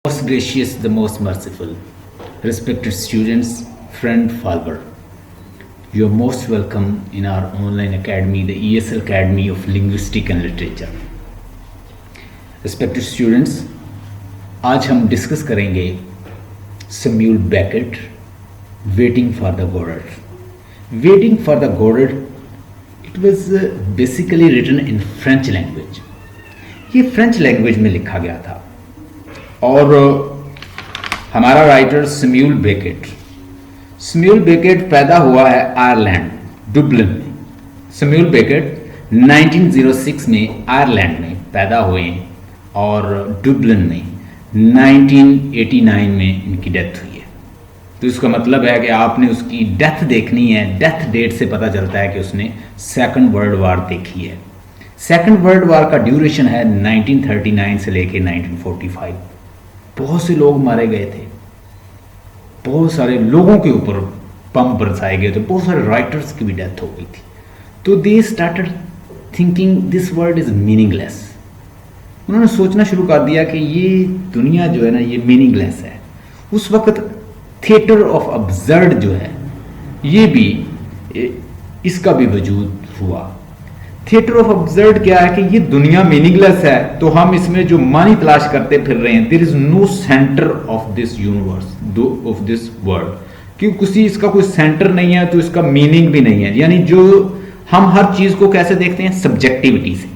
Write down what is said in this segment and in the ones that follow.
Most gracious, the most merciful, respected students, friend Falber, you are most welcome in our online academy, the ESL Academy of Linguistic and Literature. Respected students, आज हम discuss करेंगे Samuel Beckett waiting for the Godot. Waiting for the Godot it was basically written in French language. ये French language में लिखा गया था और हमारा राइटर सैम्यूल बेकेट पैदा हुआ है आयरलैंड डुबलिन में। सैम्यूल बेकेट 1906 में आयरलैंड में पैदा हुए हैं और डुबलिन में 1989 में इनकी डेथ हुई है। तो इसका मतलब है कि आपने उसकी डेथ देखनी है। डेथ डेट से पता चलता है कि उसने सेकंड वर्ल्ड वार देखी है। सेकंड वर्ल्ड वार का ड्यूरेशन है 1939 से लेके 1945। बहुत से लोग मारे गए थे, बहुत सारे लोगों के ऊपर बम बरसाए गए थे, बहुत सारे राइटर्स की भी डेथ हो गई थी। तो they started thinking this world is meaningless. उन्होंने सोचना शुरू कर दिया कि ये दुनिया जो है ना, ये मीनिंगलेस है। उस वक्त थिएटर ऑफ अब्सर्ड जो है, ये भी इसका भी वजूद हुआ। थिएटर ऑफ अब्सर्ड क्या है कि ये दुनिया मीनिंगलेस है, तो हम इसमें जो मानी तलाश करते फिर रहे हैं। There is no centre of this universe, of this world, क्योंकि किसी इसका कोई सेंटर नहीं है तो इसका मीनिंग भी नहीं है। यानी जो हम हर चीज को कैसे देखते हैं, सब्जेक्टिविटी से।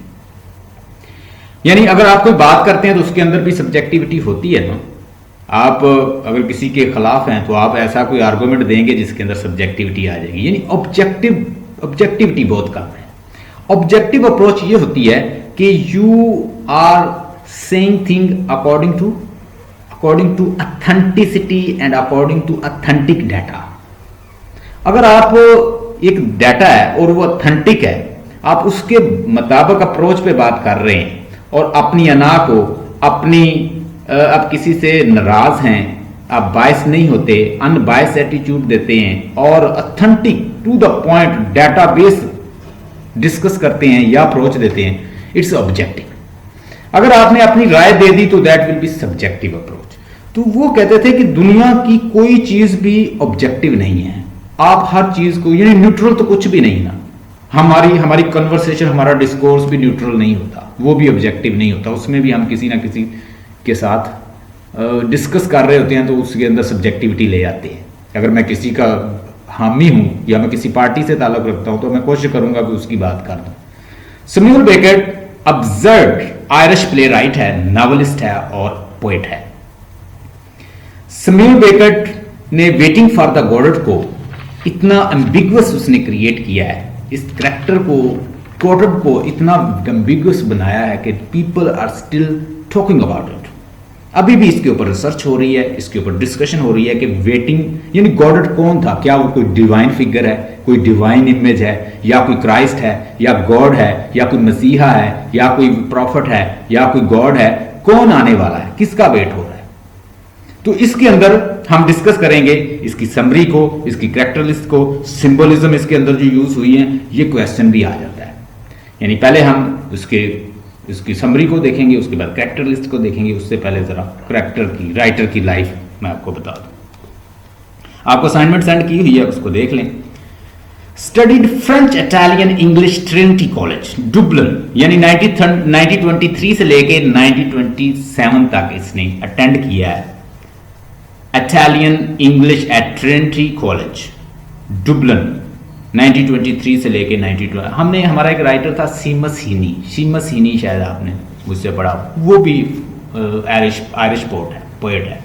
यानी अगर आप कोई बात करते हैं तो उसके अंदर भी सब्जेक्टिविटी होती है ना। आप अगर किसी के खिलाफ हैं तो आप ऐसा कोई आर्गुमेंट देंगे जिसके अंदर सब्जेक्टिविटी आ जाएगी। यानी ऑब्जेक्टिविटी बहुत कम है। ऑब्जेक्टिव अप्रोच ये होती है कि you are saying thing according to authenticity and according to authentic data. अगर आप एक डाटा है और वो ऑथेंटिक है, आप उसके मुताबिक अप्रोच पे बात कर रहे हैं और अपनी अना को आप किसी से नाराज हैं, आप बायस नहीं होते, अनबायस एटीट्यूड देते हैं और authentic to the point database discuss करते हैं या अप्रोच देते हैं, इट्स ऑब्जेक्टिव। अगर आपने अपनी राय दे दी तो that will be subjective approach. तो वो कहते थे कि दुनिया की कोई चीज भी ऑब्जेक्टिव नहीं है। आप हर चीज को, यानी न्यूट्रल तो कुछ भी नहीं ना। हमारी कन्वर्सेशन, हमारा डिस्कोर्स भी न्यूट्रल नहीं होता, वो भी ऑब्जेक्टिव नहीं होता। उसमें भी हम किसी ना किसी के साथ डिस्कस कर रहे होते हैं तो उसके अंदर सब्जेक्टिविटी ले आते हैं। अगर मैं किसी का हामी हूं या मैं किसी पार्टी से ताल्लुक रखता हूं तो मैं कोशिश करूंगा कि उसकी बात कर दूं। Samuel Beckett absurd Irish play right है, नॉवेलिस्ट है और पोएट है। सैम्यूल बेकेट ने वेटिंग फॉर द गॉडेट को इतना एम्बिगुअस उसने क्रिएट किया है, इस कैरेक्टर को, गॉडेट को इतना एम्बिगुअस बनाया है कि people are still talking about it. अभी भी इसके ऊपर रिसर्च हो रही है, इसके ऊपर डिस्कशन हो रही है कि वेटिंग यानी गॉडेट कौन था। क्या वो कोई डिवाइन फिगर है, कोई डिवाइन इमेज है, या कोई क्राइस्ट है, या गॉड है, या कोई मसीहा है, या कोई प्रॉफिट है, या कोई गॉड है। कौन आने वाला है, किसका वेट हो रहा है। तो इसके अंदर हम डिस्कस करेंगे इसकी समरी को, इसकी कैरेक्टर लिस्ट को, सिंबलिज्म इसके अंदर जो यूज हुई है, ये क्वेश्चन भी आ जाता है। यानी पहले हम इसकी समरी को देखेंगे, उसके बाद कैरेक्टर लिस्ट को देखेंगे। उससे पहले जरा कैरेक्टर की, राइटर की लाइफ मैं आपको बता दूं। आपको असाइनमेंट सेंड की हुई है, उसको देख लें। Studied French, Italian, English, Trinity college Dublin, यानी 1923 से लेके 1927 तक इसने अटेंड किया है। Italian English at Trinity college Dublin 1923 से लेके 1920। हमने, हमारा एक राइटर था सीमस हीनी, शायद आपने मुझसे पढ़ा, वो भी आयरिश पोएट है।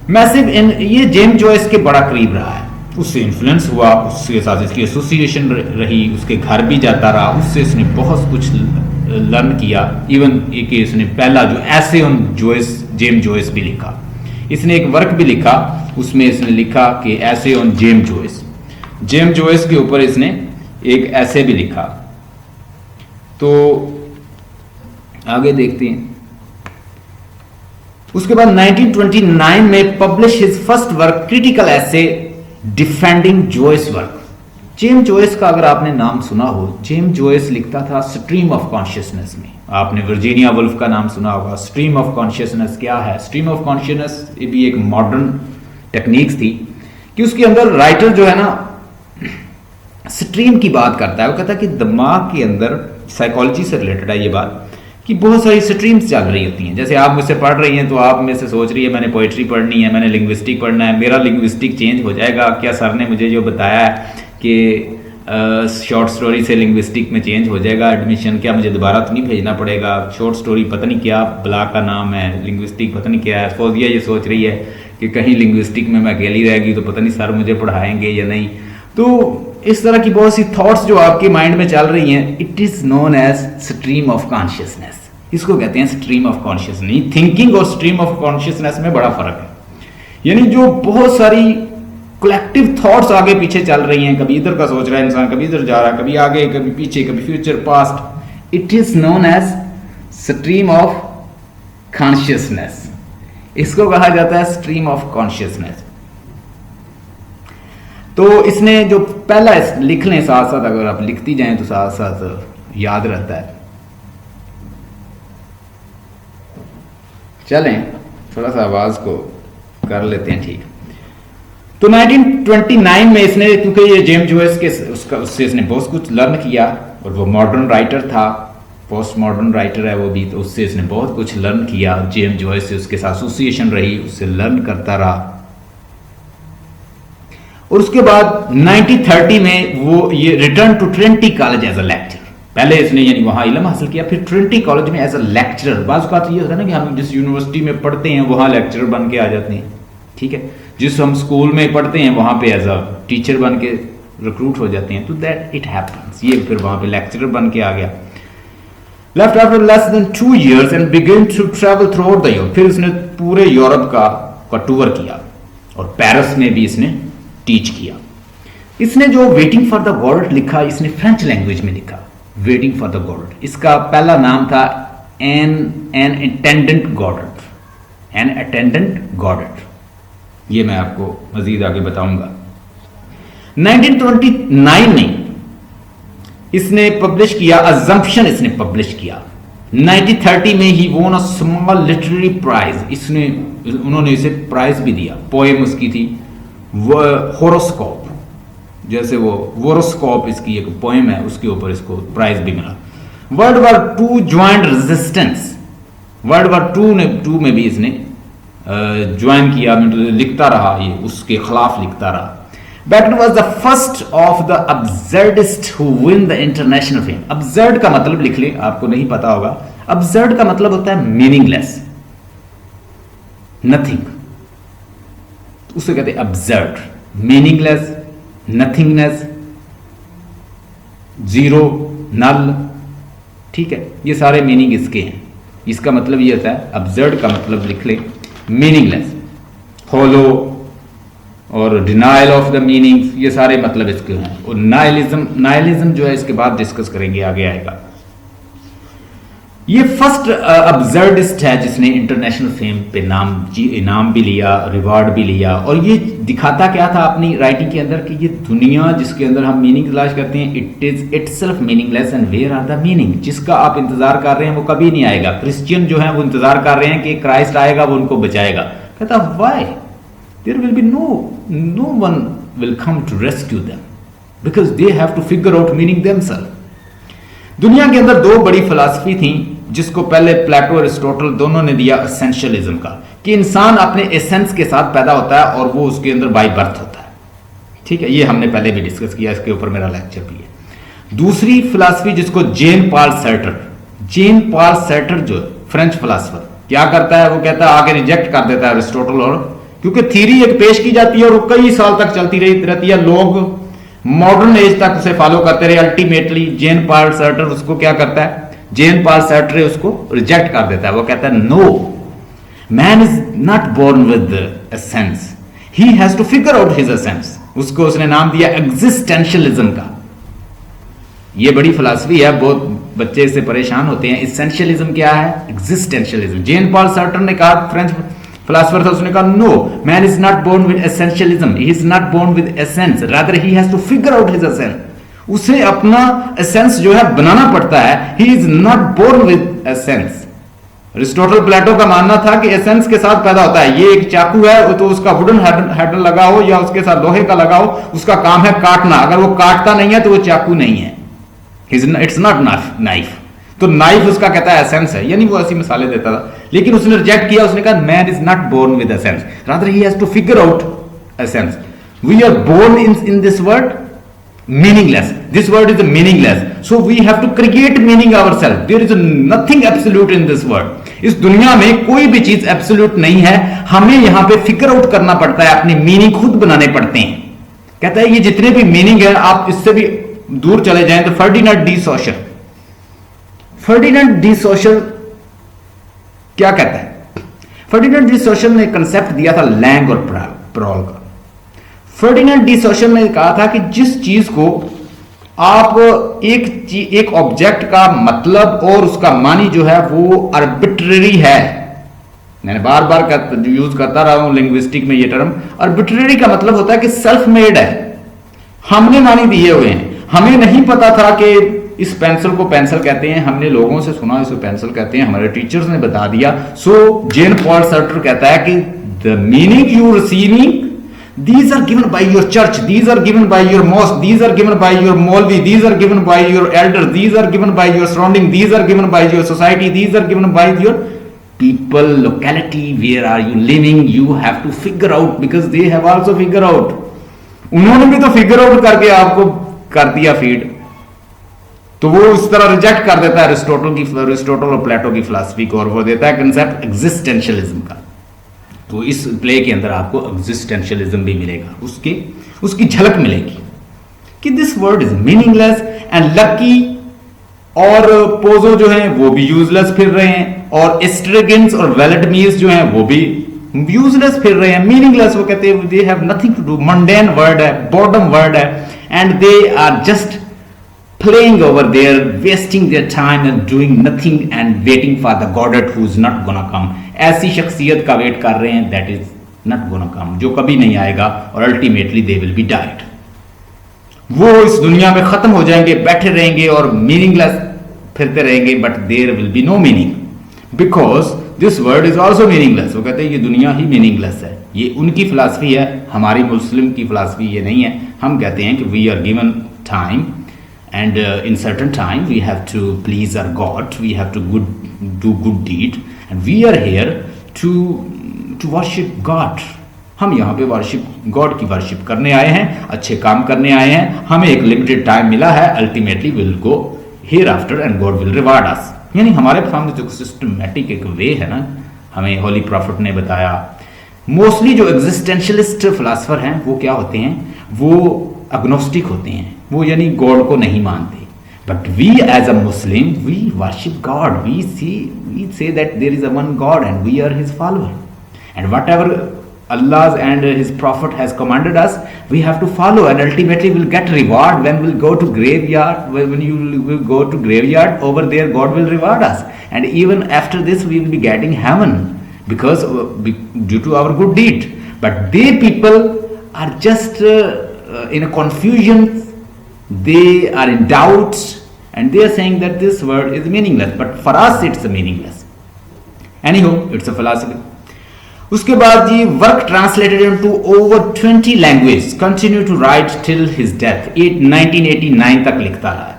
मैसिव इन, ये जेम्स जॉयस के बड़ा करीब रहा है, उससे इन्फ्लुएंस हुआ, उसके साथ इसकी एसोसिएशन रही, उसके घर भी जाता रहा, उससे इसने बहुत कुछ लर्न किया। इवन एक इसने पहला जो ऐसे ऑन जॉयस, जेम्स जॉयस भी लिखा। इसने एक वर्क भी लिखा, उसमें इसने लिखा कि ऐसे ऑन जेम्स जॉयस के ऊपर इसने एक ऐसे भी लिखा। तो आगे देखते हैं। उसके बाद 1929 में publish his first work, critical essay defending Joyce work. James Joyce का अगर आपने नाम सुना हो, जेम्स जॉयस लिखता था स्ट्रीम ऑफ कॉन्शियसनेस में। आपने वर्जीनिया वुल्फ का नाम सुना होगा। स्ट्रीम ऑफ कॉन्शियसनेस क्या है? स्ट्रीम ऑफ कॉन्शियसनेस ये भी एक मॉडर्न टेक्निक्स थी कि उसके अंदर राइटर जो है ना स्ट्रीम की बात करता है। वो कहता है कि दिमाग के अंदर, साइकोलॉजी से रिलेटेड है ये बात, कि बहुत सारी स्ट्रीम्स चल रही होती हैं। जैसे आप मुझसे पढ़ रही हैं तो आप में से सोच रही है मैंने पोइट्री पढ़नी है, मैंने लिंग्विस्टिक पढ़ना है, मेरा लिंग्विस्टिक चेंज हो जाएगा क्या? सर ने मुझे जो बताया है कि शॉर्ट स्टोरी से लिंग्विस्टिक में चेंज हो जाएगा एडमिशन, क्या मुझे दोबारा तो नहीं भेजना पड़ेगा? शॉर्ट स्टोरी पता नहीं क्या बला का नाम है, लिंग्विस्टिक पता नहीं क्या है। फौजिया ये सोच रही है कि कहीं लिंग्विस्टिक में मैं अकेली रहेगी तो पता नहीं सर मुझे पढ़ाएंगे या नहीं। तो इस तरह की बहुत सी थॉट्स जो आपके माइंड में चल रही हैं, it is known as stream of consciousness. इसको कहते हैं स्ट्रीम ऑफ कॉन्शियसनेस। थिंकिंग और स्ट्रीम ऑफ कॉन्शियसनेस में बड़ा फर्क है। यानी जो बहुत सारी कलेक्टिव थॉट्स आगे पीछे चल रही हैं, कभी इधर का सोच रहा है इंसान, कभी इधर जा रहा है, कभी आगे कभी पीछे, कभी future past, it is known as stream of consciousness. इसको कहा जाता है स्ट्रीम ऑफ कॉन्शियसनेस। तो इसने जो पहला लिख लें साथ साथ, अगर आप लिखती जाएं तो साथ साथ याद रहता है। चलें थोड़ा सा आवाज को कर लेते हैं ठीक। तो 1929 में इसने, क्योंकि ये जेम्स जॉयस के उससे इसने बहुत कुछ लर्न किया और वो मॉडर्न राइटर था, पोस्ट मॉडर्न राइटर है वो भी, तो उससे इसने बहुत कुछ लर्न किया। जेम्स जॉयस से उसके साथ एसोसिएशन रही, उससे लर्न करता रहा। और उसके बाद 1930 में वो ये return to Trinity College as a lecturer. पहले इसने यानी वहां इल्म हासिल किया, फिर ट्रिनिटी कॉलेज में एज अ लेक्चरर। बात तो ये होता है ना कि हम जिस यूनिवर्सिटी में पढ़ते हैं वहां लेक्चरर बन के आ जाते हैं, ठीक है। जिस हम स्कूल में पढ़ते हैं वहां पे एज अ टीचर बन के रिक्रूट हो जाते हैं, तो दैट इट हैपेंस। ये फिर वहां पे लेक्चरर बन के आ गया। Left after less than 2 years and begin to travel throughout the Europe. फिर इसने पूरे यूरोप का टूर किया और पेरिस में भी इसने टीच किया। इसने जो वेटिंग फॉर द गॉड लिखा, इसने फ्रेंच लैंग्वेज में लिखा। वेटिंग फॉर द गॉड, इसका पहला नाम था एन अटेंडेंट गॉडेट। एन अटेंडेंट गॉडेट, ये मैं आपको मजीद आगे बताऊंगा। 1929 में इसने पब्लिश किया अजम्पशन, इसने पब्लिश किया। 1930 में ही वोन अ स्मॉल लिटरेरी प्राइज, इसने उन्होंने इसे प्राइज भी दिया। पोएम उसकी थी होरोस्कोप, जैसे वो वोरोस्कोप इसकी एक पोएम है, उसके ऊपर इसको प्राइज भी मिला। World war 2 joint resistance, world war 2 में भी इसने ज्वाइन किया, लिखता रहा, ये उसके खिलाफ लिखता रहा। बैटन was the first of the absurdist who win the international fame. Absurd का मतलब लिख ले, आपको नहीं पता होगा। अब्सर्ड का मतलब होता है मीनिंगलेस, नथिंग, उसे कहते हैं अब्सर्ड। मीनिंगलेस, नथिंगनेस, जीरो, नल, ठीक है, ये सारे मीनिंग इसके हैं। इसका मतलब ये होता है, अब्सर्ड का मतलब लिख ले मीनिंगलेस, होलो और डिनाइल ऑफ द मीनिंग्स, ये सारे मतलब इसके हैं। और नाइलिज्म जो है इसके बाद डिस्कस करेंगे, आगे आएगा। ये फर्स्ट अब्सर्डिस्ट है जिसने इंटरनेशनल फेम पे इनाम भी लिया, रिवार्ड भी लिया। और ये दिखाता क्या था अपनी राइटिंग के अंदर कि ये दुनिया जिसके अंदर हम मीनिंग तलाश करते हैं, it is itself meaningless and where are the meaning. जिसका आप इंतजार कर रहे हैं वो कभी नहीं आएगा। क्रिश्चियन जो है वो इंतजार कर रहे हैं कि क्राइस्ट आएगा, वो उनको बचाएगा। कहता why there will be no one will come to rescue them because they have to figure out meaning themselves. दुनिया के अंदर 2 बड़ी फिलॉसफी थी, जिसको पहले प्लेटो और एरिस्टोटल दोनों ने दिया एसेंशियलिज्म का, कि इंसान अपने एसेंस के साथ पैदा होता है और वो उसके अंदर बाय बर्थ होता है, ठीक है। ये हमने पहले भी डिस्कस किया, इसके ऊपर मेरा लेक्चर भी है। दूसरी फिलॉसफी जिसको जेन पॉल सार्टर जो फ्रेंच फिलॉसफर क्या करता है, वो कहता है आगे रिजेक्ट कर देता है एरिस्टोटल, और क्योंकि थ्योरी एक पेश की जाती है और वो कई साल तक चलती रहती है, लोग मॉडर्न एज तक उसे फॉलो करते रहे। अल्टीमेटली जेन पॉल सार्टर उसको क्या करता है, जेन पॉल सार्ट्रे उसको रिजेक्ट कर देता है। वो कहता है no, man is not born with essence, he has to figure out his essence. उसको उसने नाम दिया एग्जिस्टेंशियलिज्म का। ये बड़ी फिलॉसफी है, बहुत बच्चे इससे परेशान होते हैं। एसेंशियलिज्म क्या है, एग्जिस्टेंशियलिज्म। जेन पॉल सार्टर ने कहा फ्रेंच फिलोसफर था, उसने कहा no, man is not born with essentialism, he is not born with essence, rather he has to figure out his essence. उसे अपना एसेंस जो है बनाना पड़ता है, he is not born with essence. Aristotle Plato का मानना था कि एसेंस के साथ पैदा होता है। ये एक चाकू है तो उसका वुडन हैंडल लगा हो या उसके साथ लोहे का लगा हो, उसका काम है काटना, अगर वो काटता नहीं है तो वो चाकू नहीं है, इट्स नॉट नाइफ। तो नाइफ उसका कहता है एसेंस है, यानी वो ऐसी मिसालें देता था, लेकिन उसने रिजेक्ट किया। उसने कहा man is not born with essence, rather he has to figure out essence. We are born in this word meaningless, this word is meaningless, so we have to create meaning ourselves. There is nothing absolute in this world. इस दुनिया में कोई भी चीज absolute नहीं है, हमें यहां पे फिगर आउट करना पड़ता है, अपने मीनिंग खुद बनाने पड़ते हैं। कहता है ये जितने भी मीनिंग है, आप इससे भी दूर चले जाएं तो फर्डिनेंड डी सोशल क्या कहता है? फर्डिनेंड डी सोशल ने कंसेप्ट दिया था लैंग और प्रॉल का। फर्डिनेंड डी सोशल ने कहा था कि जिस चीज को आप एक ऑब्जेक्ट का मतलब और उसका मानी जो है वो आर्बिट्रेरी है, मैंने बार बार यूज करता रहा हूं लिंग्विस्टिक में ये टर्म, आर्बिट्रेरी का मतलब होता है कि सेल्फ मेड है, हमने मानी दिए हुए हैं, हमें नहीं पता था कि इस पेंसिल को पेंसिल कहते हैं, हमने लोगों से सुना इसे पेंसिल कहते हैं, हमारे टीचर्स ने बता दिया। सो जेन पॉल सर्टर कहता है कि the meaning you receiving, these are given by your church, these are given by your mosque, these are given by your Maulvi, these are given by your elders, these are given by your surrounding, these are given by your society, these are given by your people, locality, where are you living, you have to figure out because they have also figure out. उन्होंने भी तो figure out करके आपको कर दिया feed, तो वो इस तरह रिजेक्ट कर देता है अरिस्टोटल और प्लेटो की फिलॉसफी को, और वो देता है कंसेप्ट एग्जिस्टेंशियलिज्म का। तो इस प्ले के अंदर आपको एग्जिस्टेंशियलिज्म भी मिलेगा, उसकी झलक मिलेगी कि this word is meaningless and lucky, और पोजो जो है वो भी यूजलेस फिर रहे हैं, और एस्ट्रेगेंस और वेलेडमीज जो हैं वो भी यूजलेस फिर रहे हैं, मीनिंगलेस। वो कहते हैं they have nothing to do, mundane word है, बॉर्डम वर्ड है, and they are just playing over there, wasting their time and doing nothing and waiting for the godhead who is not gonna come. ऐसी शख्सियत का wait कर रहे हैं that is not gonna come, जो कभी नहीं आएगा, और ultimately they will be died. वो इस दुनिया में खत्म हो जाएंगे, बैठे रहेंगे और meaningless फिरते रहेंगे, but there will be no meaning because this word is also meaningless. वो कहते हैं ये दुनिया ही meaningless है। ये उनकी फिलॉसफी है, हमारी मुस्लिम की फिलॉसफी ये नहीं है। हम कहते हैं कि we are given time and in certain time we have to please our God, we have to do good deed, and we are here to worship God. हम यहाँ पे वर्शिप गॉड की वर्शिप करने आए हैं, अच्छे काम करने आए हैं, हमें एक लिमिटेड टाइम मिला है, ultimately will go hereafter and God will reward us. यानी हमारे सामने जो सिस्टमेटिक एक वे है ना, हमें होली प्रॉफिट ने बताया। मोस्टली जो एग्जिस्टेंशियलिस्ट फिलोसफर हैं वो क्या होते हैं, वो अग्नोस्टिक होते हैं, वो यानी गॉड को नहीं मानते। But we as a Muslim we worship God, we say that there is a one God and we are his follower, and whatever Allah and his prophet has commanded us, we have to follow, and ultimately we'll get reward when we'll go to graveyard. When you will go to graveyard, over there God will reward us, and even after this we will be getting heaven because due to our good deed. But they people are just in a confusion, they are in doubts, and they are saying that this word is meaningless, but for us it's meaningless. Anyhow, it's a philosophy. उसके बाद जी work translated into over 20 language, continue to write till his death, 1989 तक लिखता रहा है,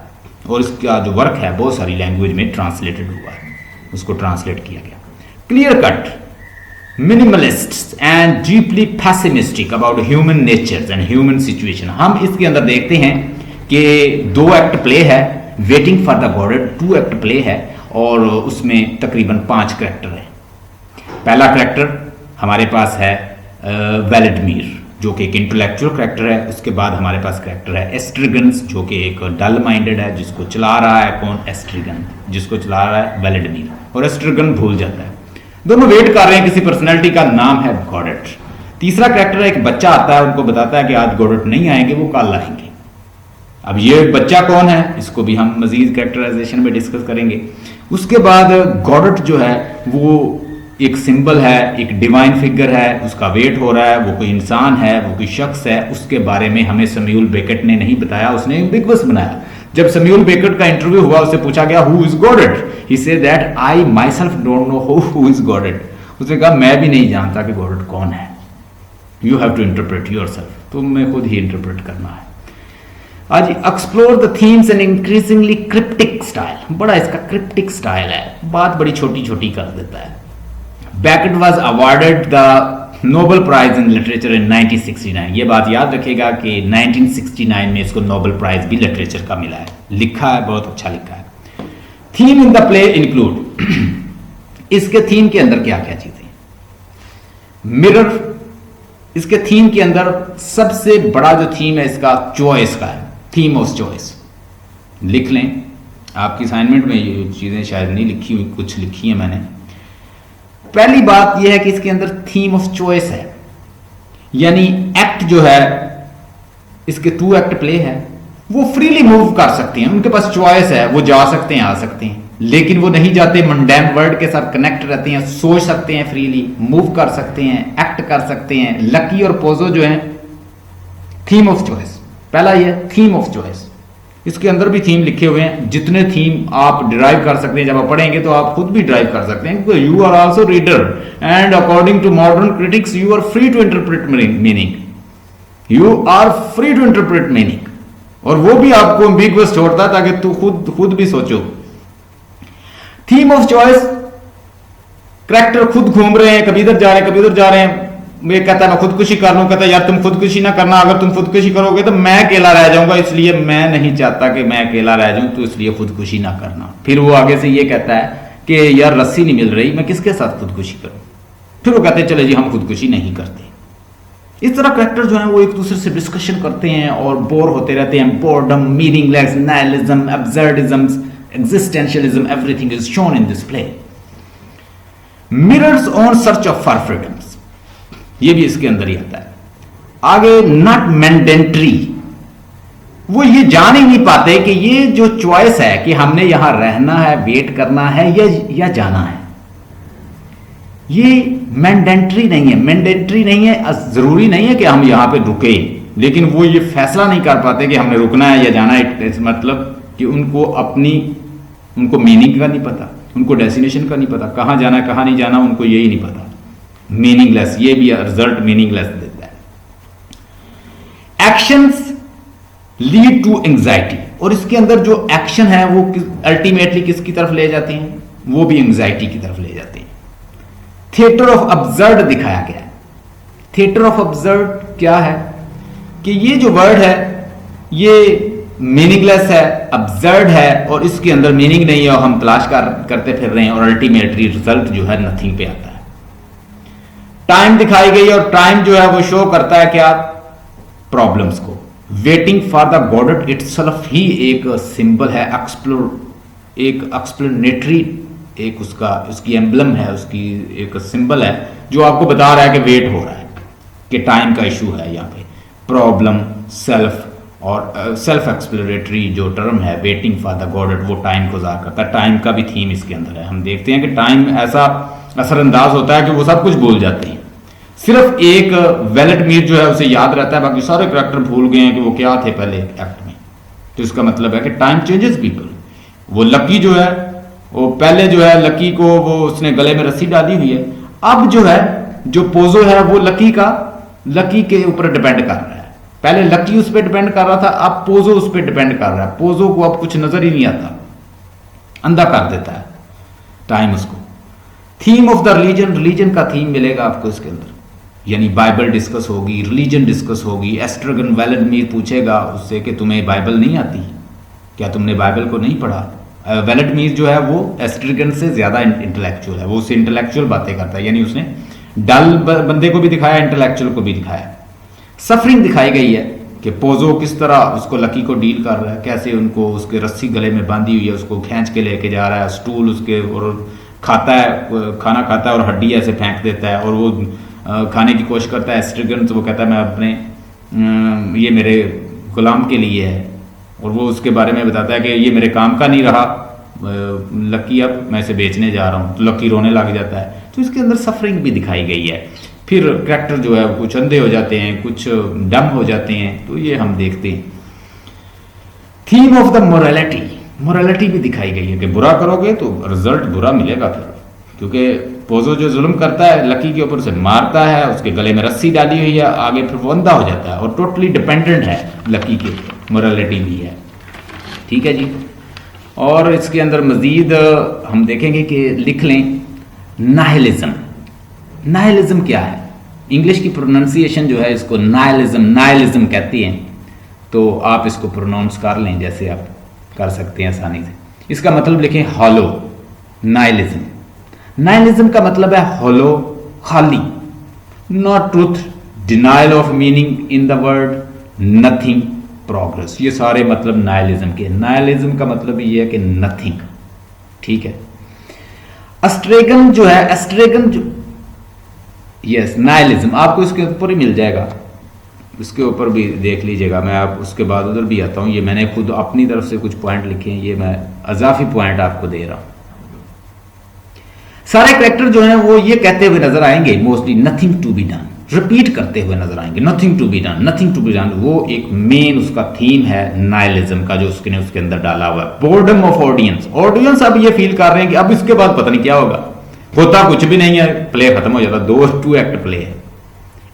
और इसका जो वर्क है बहुत सारी लैंग्वेज में ट्रांसलेटेड हुआ है, उसको ट्रांसलेट किया गया। Clear cut, minimalist and deeply pessimistic about human nature and human situation. हम इसके अंदर देखते हैं कि 2 एक्ट प्ले है, waiting for the godhead 2 act play है, और उसमें तकरीबन 5 करैक्टर है। पहला करैक्टर हमारे पास है वेलेडमीर, जो कि एक इंटेलेक्चुअल करैक्टर है। उसके बाद हमारे पास करैक्टर है एस्ट्रिगन्स, जो कि एक डल माइंडेड है, जिसको चला रहा है कौन, एस्ट्रिगन, जिसको चला रहा है वेलेडमीर, और एस्ट्रिगन भूल जाता है। दोनों वेट कर रहे हैं किसी पर्सनैलिटी का, नाम है गॉडेट। तीसरा करैक्टर एक बच्चा आता है, उनको बताता है कि आज गॉडेट नहीं आएंगे, वो कल आएंगे। अब ये बच्चा कौन है, इसको भी हम मजीद कैरेक्टराइजेशन में डिस्कस करेंगे। उसके बाद गॉडेट जो है वो एक सिंबल है, एक डिवाइन फिगर है, उसका वेट हो रहा है, वो कोई इंसान है, वो कोई शख्स है, उसके बारे में हमें सैमुअल बेकेट ने नहीं बताया, उसने एम्बिगुअस बनाया। जब सैमुअल बेकेट का इंटरव्यू हुआ, उससे पूछा गया who is godhead, he said that I my self don't know who is godhead. उसने कहा मैं भी नहीं जानता कि गॉडेड कौन है। You have to interpret yourself, तुम्हें खुद ही इंटरप्रेट करना है। आज explore the themes and increasingly cryptic style, बड़ा इसका क्रिप्टिक स्टाइल है, बात बड़ी छोटी छोटी कर देता है। Beckett was awarded the Nobel Prize in Literature in 1969। ये बात याद रखेगा कि 1969 में इसको नोबेल प्राइज भी लिटरेचर का मिला है। लिखा है, बहुत अच्छा लिखा है। Theme in the play include, इसके थीम के अंदर क्या क्या चीजें? मिरर, इसके थीम के अंदर सबसे बड़ा जो थीम है इसका चॉइस का है, थीम ऑफ चॉइस। लिख लें, आपकी असाइनमेंट में ये चीजें शायद नहीं लिखी हुई, कुछ लिखी है मैंने। पहली बात यह है कि इसके अंदर थीम ऑफ चॉइस है, यानी एक्ट जो है, इसके 2 एक्ट प्ले है, वो फ्रीली मूव कर सकते हैं, उनके पास चॉइस है, वो जा सकते हैं, आ सकते हैं, लेकिन वो नहीं जाते, मंडैन वर्ल्ड के साथ कनेक्ट रहते हैं, सोच सकते हैं, फ्रीली मूव कर सकते हैं, एक्ट कर सकते हैं। लकी और पोजो जो है थीम ऑफ चॉइस, पहला ये थीम ऑफ चॉइस। इसके अंदर भी थीम लिखे हुए हैं, जितने थीम आप डिराइव कर सकते हैं, जब आप पढ़ेंगे तो आप खुद भी डिराइव कर सकते हैं। You are also reader and according to modern critics you are free to interpret meaning, you are free to interpret meaning, और वो भी आपको एम्बिगुअस छोड़ता है ताकि तू खुद भी सोचो। थीम ऑफ चॉइस, करैक्टर खुद घूम रहे हैं, कभी इधर जा रहे हैं, कभी उधर जा रहे हैं। मैं कहता है मैं खुदकुशी कर लूं, कहता है यार तुम खुदकुशी ना करना, अगर तुम खुदकुशी करोगे तो मैं अकेला रह जाऊंगा, इसलिए मैं नहीं चाहता कि मैं अकेला रह जाऊं, तो इसलिए खुदकुशी ना करना। फिर वो आगे से ये कहता है कि यार रस्सी नहीं मिल रही, मैं किसके साथ खुदकुशी करूं? फिर वो कहते हैं चले जी हम खुदकुशी नहीं करते। इस तरह करैक्टर जो है वो एक दूसरे से डिस्कशन करते हैं और बोर होते रहते हैं। Boredom, meaningless, nihilism, absurdism, existentialism, everything is shown in this play. Mirrors on search of for freedoms, ये भी इसके अंदर ही आता है। आगे नॉट मैंडेटरी, वो ये जान ही नहीं पाते कि ये जो चॉइस है कि हमने यहां रहना है, वेट करना है या जाना है, ये मैंडेटरी नहीं है। मैंडेटरी नहीं है, जरूरी नहीं है कि हम यहां पे रुके, लेकिन वो ये फैसला नहीं कर पाते कि हमने रुकना है या जाना है। इस मतलब कि उनको मीनिंग का नहीं पता, उनको डेस्टिनेशन का नहीं पता, कहां जाना है कहां नहीं जाना, उनको यही नहीं पता। मीनिंगलेस, ये भी रिजल्ट मीनिंगलेस देता है। एक्शंस लीड टू एंजाइटी, और इसके अंदर जो एक्शन है वो अल्टीमेटली किसकी तरफ ले जाते हैं? वो भी एंजाइटी की तरफ ले जाते हैं। थिएटर ऑफ अब्सर्ड दिखाया गया है। थिएटर ऑफ अब्सर्ड क्या है कि ये जो वर्ड है ये मीनिंगलेस है, अब्सर्ड है, और इसके अंदर मीनिंग नहीं है और हम तलाश करते फिर रहे हैं, और अल्टीमेटली रिजल्ट जो है नथिंग पे आता है। टाइम दिखाई गई, और टाइम जो है वो शो करता है क्या? प्रॉब्लम्स को। Waiting for the Godot itself ही एक सिंबल है, एक एक्सप्लेनेटरी, एक उसकी एम्बलम है, उसकी एक सिंबल है जो आपको बता रहा है कि वेट हो रहा है, कि टाइम का इशू है यहाँ पे। प्रॉब्लम, सेल्फ, और सेल्फ एक्सप्लोरेटरी जो टर्म है वेटिंग फॉर द गॉडेड, वो टाइम को ज़ाहिर करता है। टाइम का भी थीम इसके अंदर है। हम देखते हैं कि टाइम ऐसा असरअंदाज होता है कि वो सब कुछ भूल जाते हैं, सिर्फ एक वेलेडमीर जो है उसे याद रहता है, बाकी सारे करैक्टर भूल गए हैं कि वो क्या थे पहले एक्ट में। तो इसका मतलब है कि टाइम चेंजेस पीपल। वो लकी जो है वो पहले जो है लकी को वो उसने गले में रस्सी डाली हुई है, अब जो है जो पोजो है वो लकी के ऊपर डिपेंड कर रहा है। पहले लकी उस पर डिपेंड कर रहा था, अब पोजो उस पर डिपेंड कर रहा है। पोजो को अब कुछ नजर ही नहीं आता, अंधा कर देता है टाइम उसको। थीम ऑफ द रिलीजन का थीम मिलेगा आपको इसके अंदर, यानी बाइबल डिस्कस होगी, रिलीजन डिस्कस होगी। एस्ट्रगन वेलेडमीर पूछेगा उससे कि तुम्हें बाइबल नहीं आती, क्या तुमने बाइबल को नहीं पढ़ा? वेलेडमीर जो है वो एस्ट्रगन से ज्यादा इंटेलेक्चुअल है, वो उससे इंटेलेक्चुअल बातें करता है, यानी उसने डल बंदे को भी दिखाया, इंटेलेक्चुअल को भी दिखाया। सफरिंग दिखाई गई है कि पोजो किस तरह उसको लकी को डील कर रहा है, कैसे उनको उसके रस्सी गले में बांधी हुई है, उसको खींच के लेके जा रहा है, स्टूल उसके, और खाना खाता है और हड्डी ऐसे फेंक देता है, और वो खाने की कोशिश करता है एस्ट्रगन, तो वो कहता है मैं अपने ये मेरे गुलाम के लिए है, और वो उसके बारे में बताता है कि ये मेरे काम का नहीं रहा, लकी अब मैं इसे बेचने जा रहा हूँ, तो लकी रोने लग जाता है। तो इसके अंदर सफरिंग भी दिखाई गई है। फिर कैरेक्टर जो है कुछ अंधे हो जाते हैं, कुछ डम हो जाते हैं, तो ये हम देखते हैं। Theme of the morality, morality भी दिखाई गई है कि बुरा करोगे तो रिजल्ट बुरा मिलेगा फिर, क्योंकि पोजो जो जुल्म करता है लकी के ऊपर से मारता है, उसके गले में रस्सी डाली हुई है, आगे फिर वो अंधा हो जाता है और टोटली डिपेंडेंट है लकी के ऊपर, मोरालिटी भी है। ठीक है जी। और इसके अंदर मजीद हम देखेंगे कि लिख लें नाइलिज्म। नाइलिज्म क्या है? इंग्लिश की प्रोनाउंसिएशन जो है इसको नाइलिज्म कहती हैं, तो आप इसको प्रोनाउंस कर लें जैसे आप कर सकते हैं आसानी से। इसका मतलब लिखें हॉलो, नाइलिज्म। नाइलिज्म का मतलब है हॉलो, खाली, not truth, denial of meaning in the word, nothing, progress. ये सारे मतलब नाइलिज्म के। नाइलिज्म का मतलब ये है कि नथिंग। ठीक है। एस्ट्रेगन जो है, एस्ट्रेगन जो, यस, नाइलिज्म आपको इसके ऊपर ही मिल जाएगा, इसके ऊपर भी देख लीजिएगा। मैं आप उसके बाद उधर भी आता हूँ। ये मैंने खुद अपनी तरफ से कुछ पॉइंट लिखे हैं, ये मैं अजाफी पॉइंट आपको दे रहा हूँ। सारे कैरेक्टर जो हैं वो ये कहते हुए नजर आएंगे mostly nothing to be done, repeat करते हुए नजर आएंगे, nothing to be done, nothing to be done. वो एक मेन उसका थीम है नाइलिज्म का, जो उसके अंदर डाला हुआ है। बोर्डम ऑफ ऑडियंस, ऑडियंस अब ये फील कर रहे हैं कि अब इसके बाद पता नहीं क्या होगा, होता कुछ भी नहीं है, प्ले खत्म हो जाता, 2 एक्ट प्ले है।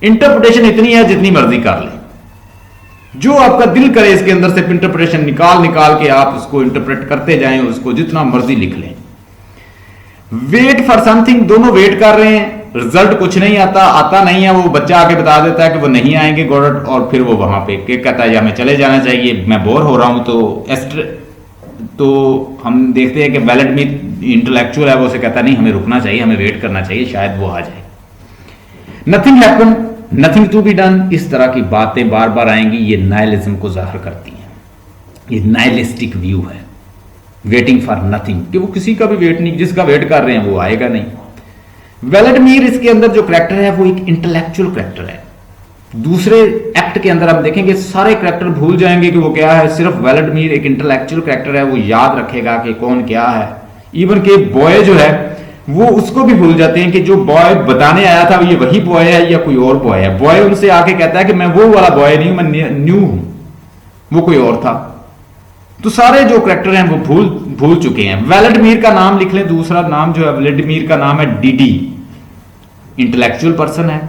इंटरप्रिटेशन इतनी है जितनी मर्जी कर ले, जो आपका दिल करे इसके अंदर से इंटरप्रिटेशन निकाल के आप उसको इंटरप्रेट करते जाएं, उसको जितना मर्जी लिख लें। वेट फॉर समथिंग, दोनों वेट कर रहे हैं, रिजल्ट कुछ नहीं आता नहीं है, वो बच्चा आके बता देता है कि वो नहीं आएंगे गॉडट, और फिर वो वहां पे कहता है या हमें चले जाना चाहिए, मैं बोर हो रहा हूं। तो हम देखते हैं कि वेलेडमीर इंटेलेक्चुअल है, वो उसे कहता नहीं हमें रुकना चाहिए, हमें वेट करना चाहिए, शायद वो आ जाए। Nothing happen, nothing to be done, इस तरह की बातें बार बार आएंगी, ये नाइलिज्म को जाहिर करती हैं। ये नाइलिस्टिक व्यू है, वेटिंग फॉर नथिंग, कि वो किसी का भी वेट नहीं, जिसका वेट कर रहे हैं वो आएगा नहीं। वेलेडमीर इसके अंदर जो कैरेक्टर है वो एक इंटेलेक्चुअल कैरेक्टर है। दूसरे एक्ट के अंदर आप देखेंगे सारे कैरेक्टर भूल जाएंगे कि वो क्या है, सिर्फ वेलेडमीर एक इंटेलेक्चुअल कैरेक्टर है, वो याद रखेगा कि कौन क्या है। इवन के बॉय जो है वो उसको भी भूल जाते हैं कि जो बॉय बताने आया था ये वही बॉय है या कोई और बॉय है। बॉय उनसे आके कहता है कि मैं वो वाला बॉय नहीं हूं, मैं न्यू हूं, वो कोई और था। तो सारे जो कैरेक्टर हैं वो भूल चुके हैं। वेलेडमीर का नाम लिख लें, दूसरा नाम जो है वेलेडमीर का नाम है डीडी, इंटेलेक्चुअल पर्सन है,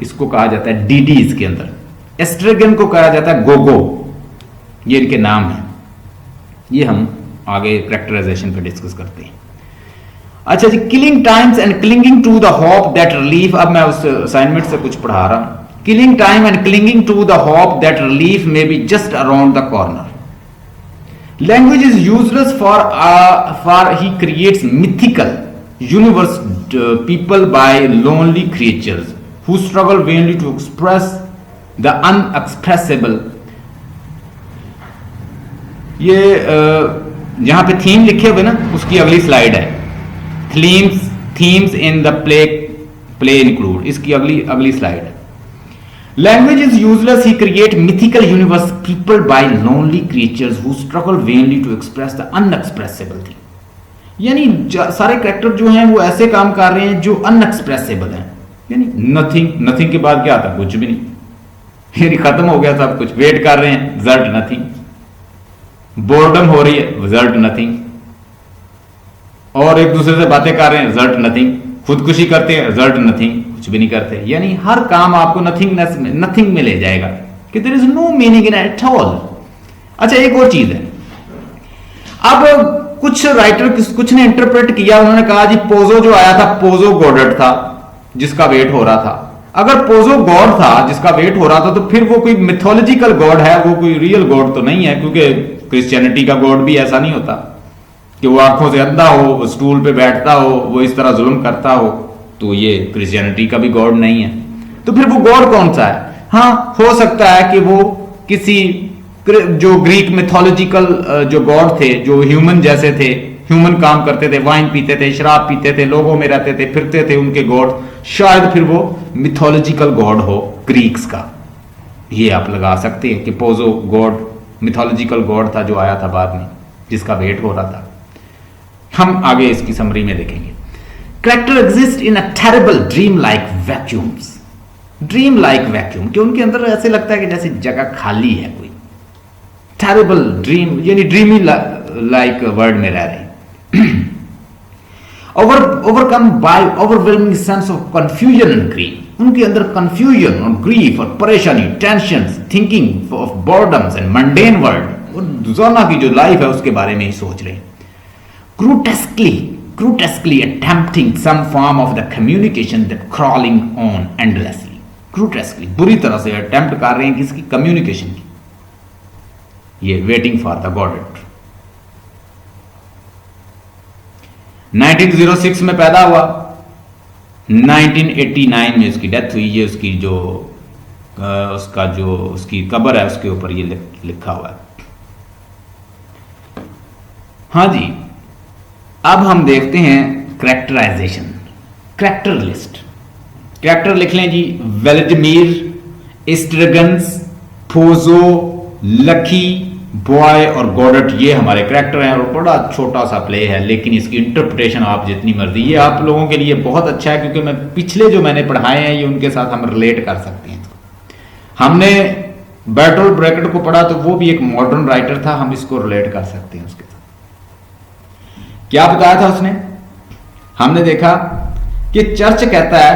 इसको कहा जाता है डीडी इसके अंदर। एस्ट्रेगन को कहा जाता है गोगो, ये इनके नाम है। ये हम आगे कैरेक्टराइजेशन पे डिस्कस करते हैं। अच्छा जी, killing times and clinging to the hope that relief, अब मैं उस असाइनमेंट से कुछ पढ़ा रहा हूं। Killing time and clinging to the hope that relief may be just around the corner. Language is useless for he creates mythical universe people by lonely creatures who struggle vainly to express the unexpressible। ये जहां पे theme लिखे हुए ना उसकी अगली slide है, themes in the play include, इसकी अगली स्लाइड है। Language is useless, he create mythical universe people by lonely creatures who struggle vainly to express the unexpressible thing। यानी सारे कैरेक्टर जो हैं वो ऐसे काम कर रहे हैं जो अनएक्सप्रेसिबल हैं, यानी नथिंग के बाद क्या आता, कुछ भी नहीं, यानी खत्म हो गया सब कुछ। वेट कर रहे हैं, रिजल्ट नथिंग। बोर्डम हो रही है, रिजल्ट नथिंग। और एक दूसरे से बातें कर रहे हैं, रिजल्ट नथिंग। खुदकुशी करते हैं, रिजल्ट नथिंग, कुछ भी नहीं करते। यानी हर काम आपको नथिंग में ले जाएगा, कि there is no meaning in at all. अच्छा, एक और चीज है, अब कुछ राइटर कुछ ने इंटरप्रेट किया, उन्होंने कहा जी पोजो जो आया था, पोजो गॉडेड था जिसका वेट हो रहा था। अगर पोजो गॉड था जिसका वेट हो रहा था, तो फिर वो कोई मिथोलॉजिकल गॉड है, वो कोई रियल गॉड तो नहीं है, क्योंकि क्रिश्चियनिटी का गॉड भी ऐसा नहीं होता कि वो आंखों से अंधा हो, वो स्टूल पे बैठता हो, वो इस तरह जुल्म करता हो। तो ये क्रिश्चियनिटी का भी गॉड नहीं है। तो फिर वो गॉड कौन सा है? हाँ, हो सकता है कि वो किसी जो ग्रीक मिथोलॉजिकल जो गॉड थे, जो ह्यूमन जैसे थे, ह्यूमन काम करते थे, वाइन पीते थे, शराब पीते थे, लोगों में रहते थे, फिरते थे, उनके गॉड, शायद फिर वो मिथोलॉजिकल गॉड हो ग्रीक्स का। ये आप लगा सकते हैं कि पोजो गॉड मिथोलॉजिकल गॉड था जो आया था बाद में, जिसका वेट हो रहा था। हम आगे इसकी समरी में देखेंगे। Character exist in a terrible dream like vacuums, dream like vacuum, कि उनके अंदर ऐसे लगता है कि जैसे जगह खाली है कोई। टेरिबल ड्रीम यानी ड्रीमी लाइक वर्ड में रह रहे हैं। Overcome by overwhelming sense of confusion and grief, उनके अंदर कंफ्यूजन और ग्रीफ और परेशानी, tension, thinking of boredoms and mundane world, रोजाना की जो लाइफ है उसके बारे में ही सोच रहे हैं। grotesquely attempting some form of the communication that crawling on endlessly, grotesquely बुरी तरह से अटेम्प्ट कर रहे हैं किसकी, कम्युनिकेशन की, ये वेटिंग फॉर द गॉडेट। 1906 में पैदा हुआ, 1989 में उसकी डेथ हुई। ये उसकी जो उसकी कब्र है उसके ऊपर ये लिखा हुआ है। हाँ जी, अब हम देखते हैं कैरेक्टराइजेशन, कैरेक्टर लिस्ट। कैरेक्टर लिख लें जी, व्लादिमीर, स्ट्रगन्स, पोजो, लकी, बॉय और गॉडेट, ये हमारे कैरेक्टर हैं। और बड़ा छोटा सा प्ले है, लेकिन इसकी इंटरप्रिटेशन आप जितनी मर्जी, ये आप लोगों के लिए बहुत अच्छा है, क्योंकि मैं पिछले जो मैंने पढ़ाए हैं ये उनके साथ हम रिलेट कर सकते हैं। हमने बर्टोल्ट ब्रैकेट को पढ़ा तो वो भी एक मॉडर्न राइटर था, हम इसको रिलेट कर सकते हैं उसके साथ। क्या बताया था उसने, हमने देखा कि चर्च कहता है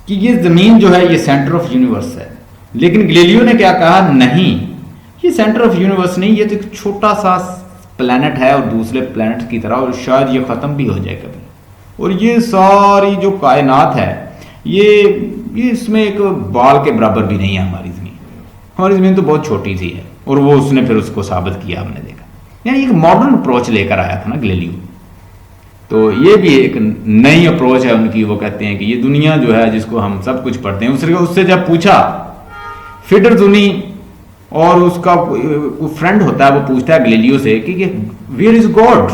कि ये जमीन जो है ये सेंटर ऑफ यूनिवर्स है, लेकिन गैलीलियो ने क्या कहा, नहीं ये सेंटर ऑफ यूनिवर्स नहीं, ये तो एक छोटा सा प्लैनेट है और दूसरे प्लैनेट की तरह, और शायद ये खत्म भी हो जाए कभी। और ये सारी जो कायनात है ये इसमें एक बाल के बराबर भी नहीं है हमारी ज़मीन तो बहुत छोटी सी है। और वो उसने फिर उसको साबित किया, हमने देखा। यानी एक मॉडर्न अप्रोच लेकर आया था ना गैलीलियो। तो ये भी एक नई अप्रोच है उनकी। वो कहते हैं कि ये दुनिया जो है जिसको हम सब कुछ पढ़ते हैं, उससे जब पूछा फिडरजुनी और उसका फ्रेंड होता है, वो पूछता है गैलीलियो से कि where is God,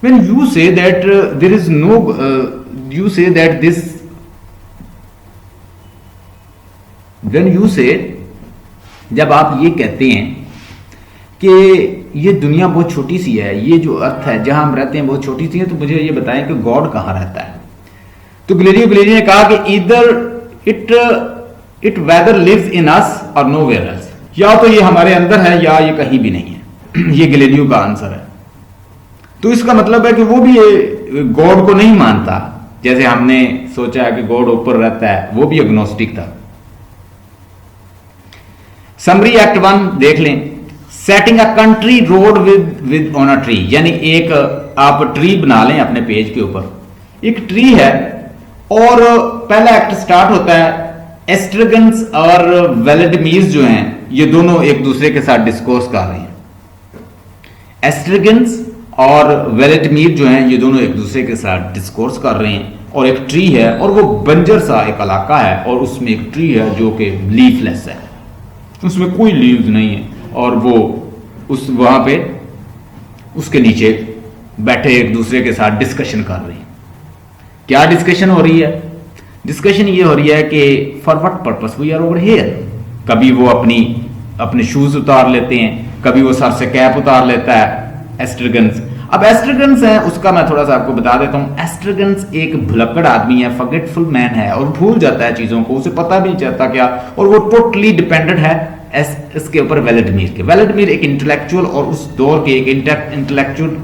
when you say that there is no, you say that this, when you say, जब आप ये कहते हैं कि ये दुनिया बहुत छोटी सी है, ये जो अर्थ है जहां हम रहते हैं बहुत छोटी सी है, तो मुझे ये बताएं कि गॉड कहां रहता है। तो गैलीलियो ने कहा कि इधर इट वेदर लिव्स इन अस और नोवेयर एल्स, या तो ये हमारे अंदर है या ये कहीं भी नहीं है। ये गैलीलियो का आंसर है। तो इसका मतलब है कि वो भी गॉड को नहीं मानता, जैसे हमने सोचा है कि गॉड ऊपर रहता है, वो भी एग्नोस्टिक था। समरी एक्ट 1 देख लें। Setting a country road with on a tree, यानी एक आप ट्री बना लें अपने पेज के ऊपर, एक ट्री है और पहला एक्ट स्टार्ट होता है, एस्ट्रगन्स और व्लादिमीर जो हैं ये दोनों एक दूसरे के साथ डिस्कोर्स कर रहे हैं। एस्ट्रगन्स और व्लादिमीर जो हैं ये दोनों एक दूसरे के साथ डिस्कोर्स कर रहे हैं, और एक ट्री है और वो बंजर सा एक इलाका है, और उसमें एक ट्री है जो कि लीफलेस है, उसमें कोई लीव्स नहीं है, और वो वहां पे उसके नीचे बैठे एक दूसरे के साथ डिस्कशन कर रहे हैं। क्या डिस्कशन हो रही है? डिस्कशन ये हो रही है कि for what purpose we are over here. कभी वो अपने शूज उतार लेते हैं, कभी वो सर से कैप उतार लेता है एस्ट्रगन्स। अब एस्ट्रगन्स है उसका मैं थोड़ा सा आपको बता देता हूं। एस्ट्रगन्स एक भुलक्कड़ आदमी है, फॉरगेटफुल मैन है, और भूल जाता है चीजों को, उसे पता भी नहीं चलता क्या, और वो टोटली डिपेंडेंट है इसके ऊपर व्लादिमीर के। व्लादिमीर एक इंटेलेक्चुअल और उस दौर के एक इंटेलेक्चुअल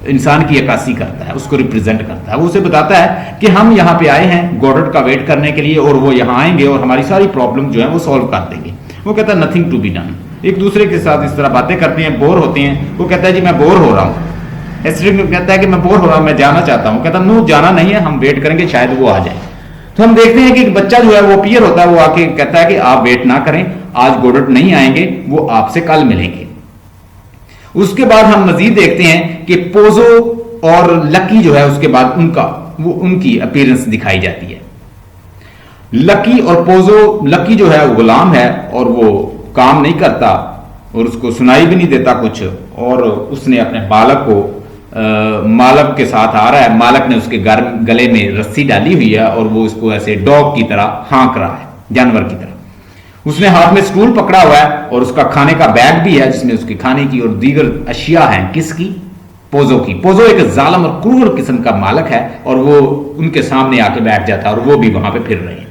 इंसान की अक्कासी करता है, उसको रिप्रेजेंट करता है। वो उसे बताता है कि हम यहाँ पे आए हैं गॉडेट का वेट करने के लिए, और वो यहाँ आएंगे और हमारी सारी प्रॉब्लम जो है वो सॉल्व कर देंगे। वो कहता है नथिंग टू बी डन। एक दूसरे के साथ इस तरह बातें करते हैं, बोर होते हैं। वो कहता है जी मैं बोर हो रहा हूँ। एस्ट्रिग कहता है कि मैं बोर हो रहा हूँ, मैं जाना चाहता हूँ। कहता नो जाना नहीं है, हम वेट करेंगे, शायद वो आ जाए। तो हम देखते हैं कि एक बच्चा जो है वो पियर होता है, वो आके कहता है कि आप वेट ना करें, आज गॉडेट नहीं आएंगे, वो आपसे कल मिलेंगे। उसके बाद हम मजीद देखते हैं कि पोजो और लकी जो है उसके बाद उनकी अपीयरेंस दिखाई जाती है। लकी और पोजो, लकी जो है वो गुलाम है और वो काम नहीं करता और उसको सुनाई भी नहीं देता कुछ, और उसने अपने बालक को मालक के साथ आ रहा है। मालक ने उसके गले में रस्सी डाली हुई है और वो उसको ऐसे डॉग की तरह हाँक रहा है, जानवर की तरह। उसने हाथ में स्टूल पकड़ा हुआ है और उसका खाने का बैग भी है जिसमें उसके खाने की और दीगर अशिया हैं। किसकी? पोजो एक जालिम और क्रूर किस्म का मालिक है और वो उनके सामने आके बैठ जाता है और वो भी वहां पे फिर रहे हैं।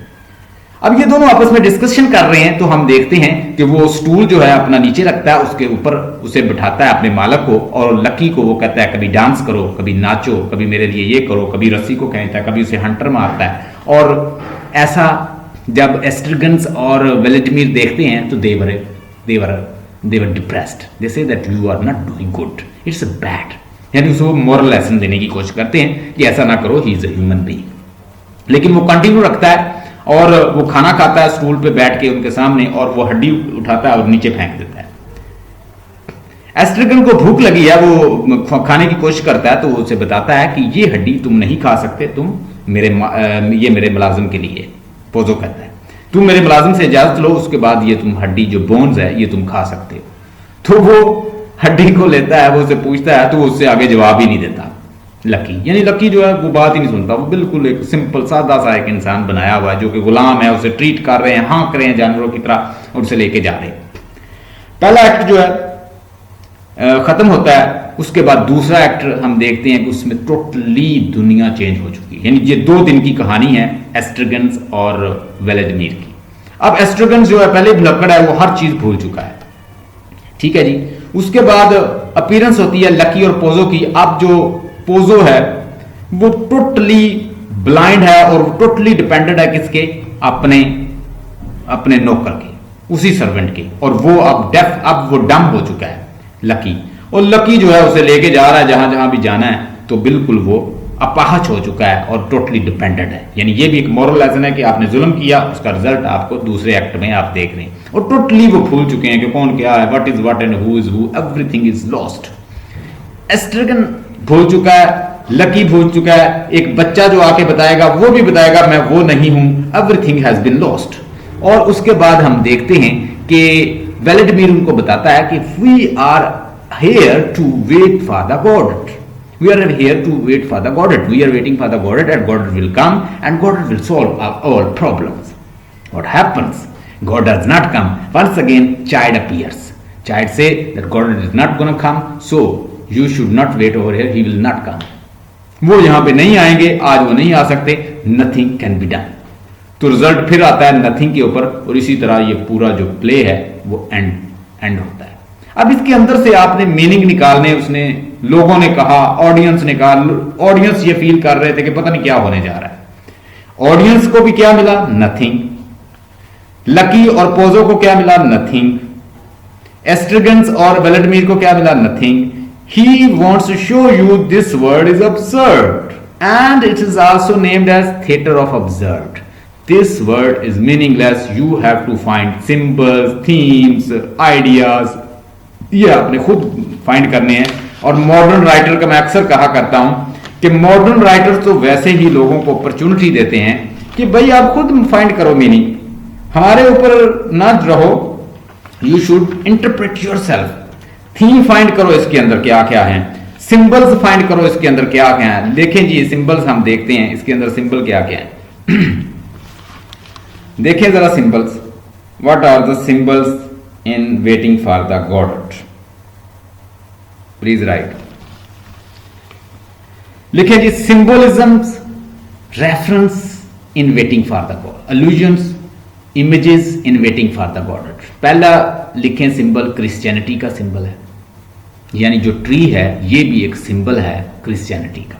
अब ये दोनों आपस में डिस्कशन कर रहे हैं तो हम देखते हैं कि वो स्टूल जो है अपना नीचे रखता है, उसके ऊपर उसे बिठाता है अपने मालिक को, और लकी को वो कहता है कभी डांस करो, कभी नाचो, कभी मेरे लिए ये करो, कभी रस्सी को खींचता है, कभी उसे हंटर मारता है। और ऐसा जब एस्ट्रगन्स और वेलेडिमिर देखते हैं तो देवर depressed, they say that you are not doing good, it's bad, यानी उसको मोरल लेसन देने की कोशिश करते हैं कि ऐसा ना करो, he is a human being. लेकिन वो कंटिन्यू रखता है और वो खाना खाता है स्टूल पे बैठ के उनके सामने, और वो हड्डी उठाता है और नीचे फेंक देता है। एस्ट्रगन को भूख लगी है, वो खाने की कोशिश करता है तो वो उसे बताता है कि ये हड्डी तुम नहीं खा सकते, तुम ये मेरे मुलाजिम के लिए। पोजो कहता है तुम मेरे मुलाजिम से इजाजत लो, उसके बाद ये तुम हड्डी जो बोन्स है ये तुम खा सकते हो। तो वो हड्डी को लेता है, वो उसे पूछता है तो वो उससे आगे जवाब ही नहीं देता लकी, यानी लकी जो है वो बात ही नहीं सुनता, वो बिल्कुल एक सिंपल सादा सा एक इंसान बनाया हुआ है जो कि गुलाम है, उसे ट्रीट कर रहे हैं, हाँक रहे हैं जानवरों की तरह और उसे लेके जा रहे हैं। पहला एक्ट जो है खत्म होता है, उसके बाद दूसरा एक्ट हम देखते हैं कि उसमें टोटली दुनिया चेंज हो चुकी है। यानी ये 2 दिन की कहानी है एस्ट्रगन्स और वेलेडिमिर की। अब एस्ट्रगन्स जो है पहले भुलक्कड़ है, वो हर चीज भूल चुका है, ठीक है जी। उसके बाद अपीयरेंस होती है लकी और पोजो की। अब जो पोजो है वो टोटली ब्लाइंड है और टोटली डिपेंडेंट है किसके, अपने नौकर के, उसी सर्वेंट के, और वो अब वो डम हो चुका है लकी। और लकी जो है उसे लेके जा रहा है जहां जहां भी जाना है, तो बिल्कुल वो अपाहज हो चुका है और टोटली डिपेंडेंट है। यानी ये भी एक मॉरल लेसन है कि आपने जुल्म किया, उसका रिजल्ट आपको दूसरे एक्ट में आप देख रहे हैं। और टोटली वो भूल चुके हैं कि कौन क्या है, what is what and who is who, everything is lost. Estragon भूल चुका है, लकी भूल चुका है, एक बच्चा जो आके बताएगा वो भी बताएगा मैं वो नहीं हूं, एवरीथिंग हैज बीन लॉस्ट। और उसके बाद हम देखते हैं कि वेलेडिमिर उनको बताता है कि we are here to wait for the Godhead. We are here to wait for the Godhead. We are waiting for the Godhead, and Godhead will come, and Godhead will solve all problems. What happens? God does not come. Once again, child appears. Child say that Godhead is not going to come, so you should not wait over here. He will not come. वो यहाँ पे नहीं आएंगे, आज वो नहीं आ सकते. Nothing can be done. तो रिजल्ट फिर आता है नथिंग के ऊपर, और इसी तरह ये पूरा जो प्ले है वो एंड होता है। अब इसके अंदर से आपने मीनिंग निकालने, उसने लोगों ने कहा, ऑडियंस ने कहा, ऑडियंस ये फील कर रहे थे कि पता नहीं क्या होने जा रहा है। ऑडियंस को भी क्या मिला, नथिंग। लकी और पोजो को क्या मिला, नथिंग। एस्ट्रगन्स और वेलेडिमिर को क्या मिला, nothing. He wants to show you this world is absurd and it is also named as theater of absurd. This word is meaningless. You have to find symbols, themes, ideas. ये आपने खुद find करने हैं। और modern writer का मैं अक्सर कहा करता हूं कि मॉडर्न राइटर्स तो वैसे ही लोगों को अपॉर्चुनिटी देते हैं कि भाई आप खुद फाइंड करो मीनिंग, हमारे ऊपर ना रहो, you should interpret yourself. Theme find करो इसके अंदर क्या क्या है, सिंबल्स फाइंड करो इसके अंदर क्या क्या है। देखें जी सिंबल्स हम देखते हैं इसके अंदर सिंबल क्या क्या है। देखें जरा symbols, what are the symbols in waiting for the Godhead? Please write. लिखें जी symbolisms, reference in waiting for the God, allusions, images in waiting for the Godhead. पहला लिखें सिंबल क्रिश्चियनिटी का सिंबल है, यानी जो ट्री है ये भी एक सिंबल है क्रिश्चियनिटी का,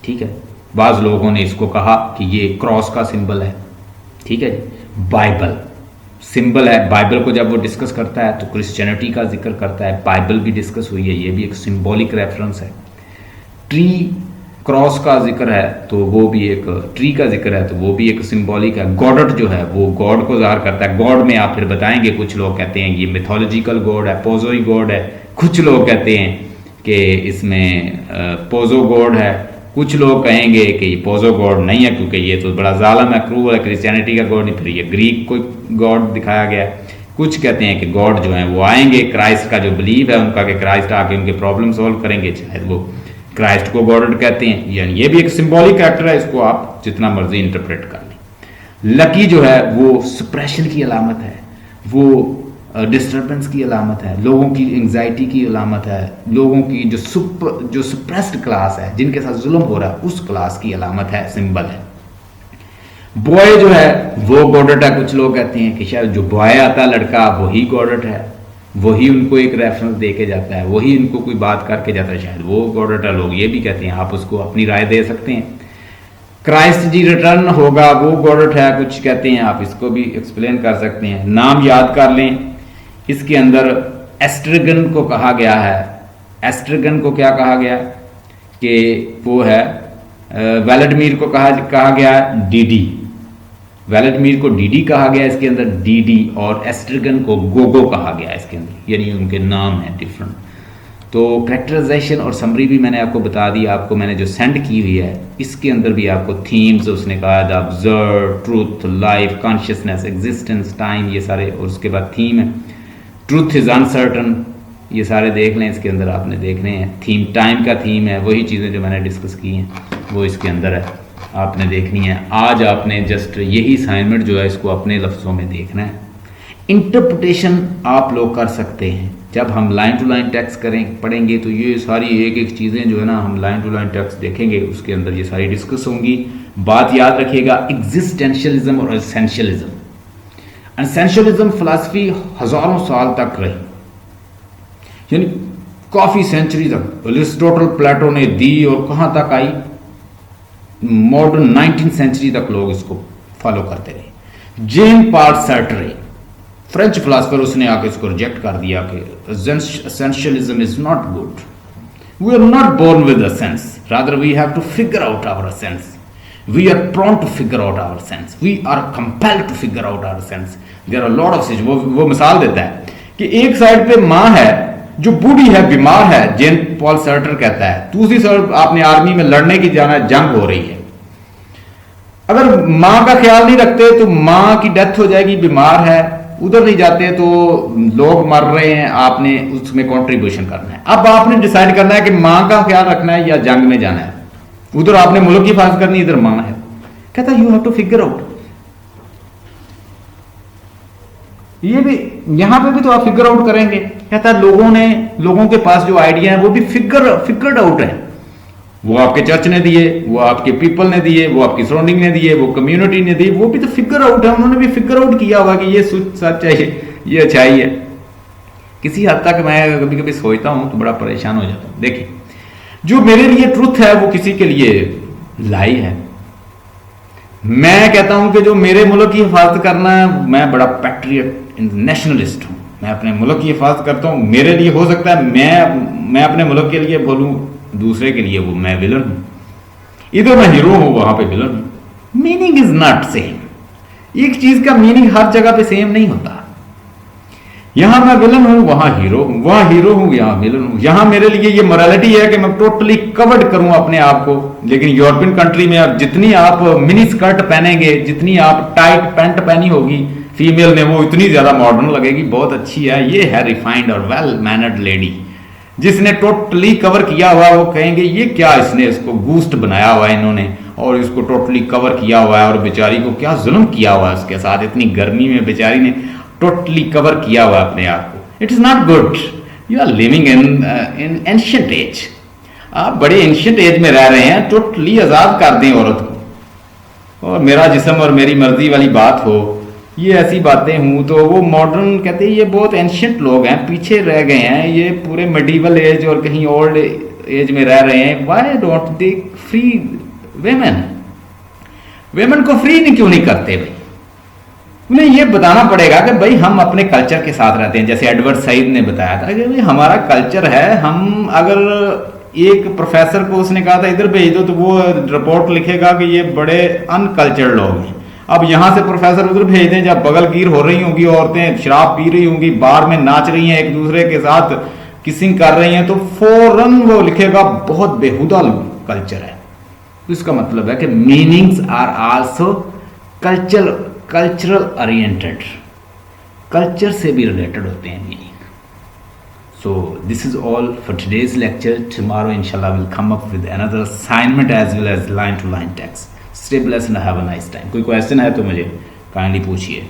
ठीक है। बाज लोगों ने इसको कहा कि ये क्रॉस का सिंबल है, ठीक है। बाइबल सिंबल है, बाइबल को जब वो डिस्कस करता है तो क्रिश्चियनिटी का जिक्र करता है, बाइबल भी डिस्कस हुई है, ये भी एक सिंबॉलिक रेफरेंस है। ट्री क्रॉस का जिक्र है तो वो भी एक, ट्री का जिक्र है तो वो भी एक सिंबॉलिक है। गॉडेड जो है वो गॉड को ज़ाहिर करता है। गॉड में आप फिर बताएंगे, कुछ लोग कहते हैं ये मिथोलॉजिकल गॉड है, पोजो ही गॉड है, कुछ लोग कहते हैं कि इसमें पोजो गॉड है, कुछ लोग कहेंगे कि ये पोजो गॉड नहीं है क्योंकि ये तो बड़ा जालिम है, क्रूर है, क्रिश्चियनिटी का गॉड नहीं, फिर ये ग्रीक को गॉड दिखाया गया है। कुछ कहते हैं कि गॉड जो है वो आएंगे, क्राइस्ट का जो बिलीव है उनका कि क्राइस्ट आके उनके प्रॉब्लम सॉल्व करेंगे, शायद वो क्राइस्ट को गॉड कहते हैं। यानी ये भी एक सिंबॉलिक कैरेक्टर है, इसको आप जितना मर्जी इंटरप्रेट कर लें। लकी जो है वो सप्रेशन की अलामत है, वो डिस्टर्बेंस की अलामत है, लोगों की एंग्जाइटी की अलामत है, लोगों की जो सप्रेस्ड क्लास है, जिनके साथ जुल्म हो रहा है, उस क्लास की अलामत है, सिंबल है। बॉय जो है वो गॉडेट है। कुछ लोग कहते हैं कि शायद जो बॉय आता है लड़का वही गॉडेट है, वही उनको एक रेफरेंस दे के जाता है, वही उनको कोई बात करके जाता है, शायद वो गॉडेट है। लोग ये भी कहते हैं, आप उसको अपनी राय दे सकते हैं। क्राइस्ट जी रिटर्न होगा वो गॉडेट है, कुछ कहते हैं, आप इसको भी एक्सप्लेन कर सकते हैं। नाम याद कर लें, इसके अंदर एस्ट्रगन को कहा गया है। एस्ट्रगन को क्या कहा गया कि वो है व्लादिमीर को कहा गया डीडी, व्लादिमीर को डीडी कहा गया इसके अंदर, डीडी, और एस्ट्रगन को गोगो कहा गया इसके अंदर, यानी उनके नाम है डिफरेंट। तो कैरेक्टराइजेशन और समरी भी मैंने आपको बता दी, आपको मैंने जो सेंड की हुई है इसके अंदर भी आपको थीम्स उसने कहा था, observe, truth, life, consciousness, existence, time, ये सारे, और उसके बाद थीम है ट्रूथ इज अनसर्टन, ये सारे देख लें, इसके अंदर आपने देखने हैं। थीम टाइम का थीम है, वही चीज़ें जो मैंने डिस्कस की हैं वो इसके अंदर है, आपने देखनी है। आज आपने जस्ट यही असाइनमेंट जो है इसको अपने लफ्ज़ों में देखना है। इंटरप्रिटेशन आप लोग कर सकते हैं, जब हम लाइन टू लाइन टेक्स्ट पढ़ेंगे तो ये सारी एक एक चीज़ें जो है ना, हम लाइन टू लाइन टेक्स्ट देखेंगे, उसके अंदर ये सारी डिस्कस होंगी। बात याद रखिएगा, एग्जिस्टेंशियलिज्म और एसेंशियलिज्म। एसेंशियलिज्म फिलॉसफी हज़ारों साल तक रही, यानी काफ़ी सेंचुरी तक अरिस्टोटल, प्लेटो ने दी, और कहाँ तक आई, मॉडर्न 19th सेंचुरी तक लोग इसको फॉलो करते रहे। Jean Paul Sartre, French philosopher, उसने आके इसको रिजेक्ट कर दिया कि essentialism is not good, we are not born with a sense, rather we have to figure out our sense, we are prone to figure out our sense, we are compelled to figure out our sense. There are lot of such, वो मिसाल देता है कि एक side पे माँ है जो बूढ़ी है, बीमार है, जेन पॉल सार्टर कहता है, दूसरी साइड आपने आर्मी में लड़ने की जाना, जंग हो रही है, अगर माँ का ख्याल नहीं रखते तो माँ की डेथ हो जाएगी, बीमार है, उधर नहीं जाते तो लोग मर रहे हैं, आपने उसमें कंट्रीब्यूशन करना है। अब आपने डिसाइड करना है कि माँ का ख्याल रखना है या जंग में जाना है, उधर आपने मुल्क की हिफाजत करनी, इधर माँ है। कहता you have to figure out, ये भी यहां पे भी तो आप फिगर आउट करेंगे। कहता लोगों के पास जो आइडिया है वो भी फिगर्ड आउट है, वो आपके चर्च ने दिए, वो आपके पीपल ने दिए, वो आपकी सराउंडिंग ने दिए, वो कम्युनिटी ने दी, वो भी तो फिगर आउट है, उन्होंने भी फिगर आउट किया होगा कि ये सच है, ये अच्छाई है। किसी हद तक मैं कभी कभी सोचता हूं तो बड़ा परेशान हो जाता हूं। देखिए, जो मेरे लिए ट्रुथ है वो किसी के लिए लाई है। मैं कहता हूं कि जो मेरे मुल्क की हिफाजत करना है, मैं बड़ा पैट्रियट नेशनलिस्ट हूं, मैं अपने मुल्क की हिफाजत करता हूं। मेरे लिए हो सकता है मैं अपने मुल्क के लिए बोलूं, दूसरे के लिए वो मैं विलन हूं। इधर मैं हीरो हूं, वहां पे विलन हूं। मीनिंग इज नॉट सेम, एक चीज का मीनिंग हर जगह पे सेम नहीं होता। यहां मैं विलन हूं, वहां हीरो हूं, वहां हीरो हूं, यहां विलन हूं। यहां मेरे लिए ये मोरालिटी है कि मैं टोटली कवर्ड करूं अपने आप को, लेकिन यूरोपियन कंट्री में अब जितनी आप मिनी स्कर्ट पहनेंगे, जितनी आप टाइट पैंट पहनी होगी फीमेल ने, वो इतनी ज्यादा मॉडर्न लगेगी, बहुत अच्छी है, ये है रिफाइंड और वेल मैनर्ड लेडी। जिसने टोटली कवर किया हुआ वो कहेंगे ये क्या, इसने इसको बूस्ट बनाया हुआ है इन्होंने, और इसको टोटली कवर किया हुआ है, और बेचारी को क्या जुल्म किया हुआ है उसके साथ, इतनी गर्मी में बेचारी ने टोटली कवर किया हुआ अपने आप को। It is not good, you are living in ancient age, आप बड़े एंशिएंट एज में रह रहे हैं। टोटली आजाद कर दें औरत को, और मेरा जिस्म और मेरी मर्जी वाली बात हो, ये ऐसी बातें हूं तो वो मॉडर्न कहते हैं ये बहुत एंशिएंट लोग हैं, पीछे रह गए हैं, ये पूरे मेडिवल एज और कहीं ओल्ड एज में रह रहे हैं। Why don't they free women को फ्री नहीं क्यों नहीं करते भाई? उन्हें ये बताना पड़ेगा कि भाई हम अपने कल्चर के साथ रहते हैं। जैसे एडवर्ड सईद ने बताया था कि भाई हमारा कल्चर है, हम अगर एक प्रोफेसर को उसने कहा था इधर भेज दो तो वो रिपोर्ट लिखेगा कि ये बड़े अनकल्चर्ड लोग हैं। अब यहां से प्रोफेसर उधर भेज दें, जब बगलगीर हो रही होंगी औरतें, शराब पी रही होंगी, बार में नाच रही हैं, एक दूसरे के साथ किसिंग कर रही हैं, तो फौरन वो लिखेगा बहुत बेहुदा कल्चर है। तो इसका मतलब है कि meanings are also cultural oriented, culture से भी रिलेटेड होते हैं meaning. So this is all for today's lecture. Tomorrow इंशाल्लाह will come up with another assignment as well as line to line text. Stay blessed and have a nice time. कोई question है तो मुझे kindly पूछिए।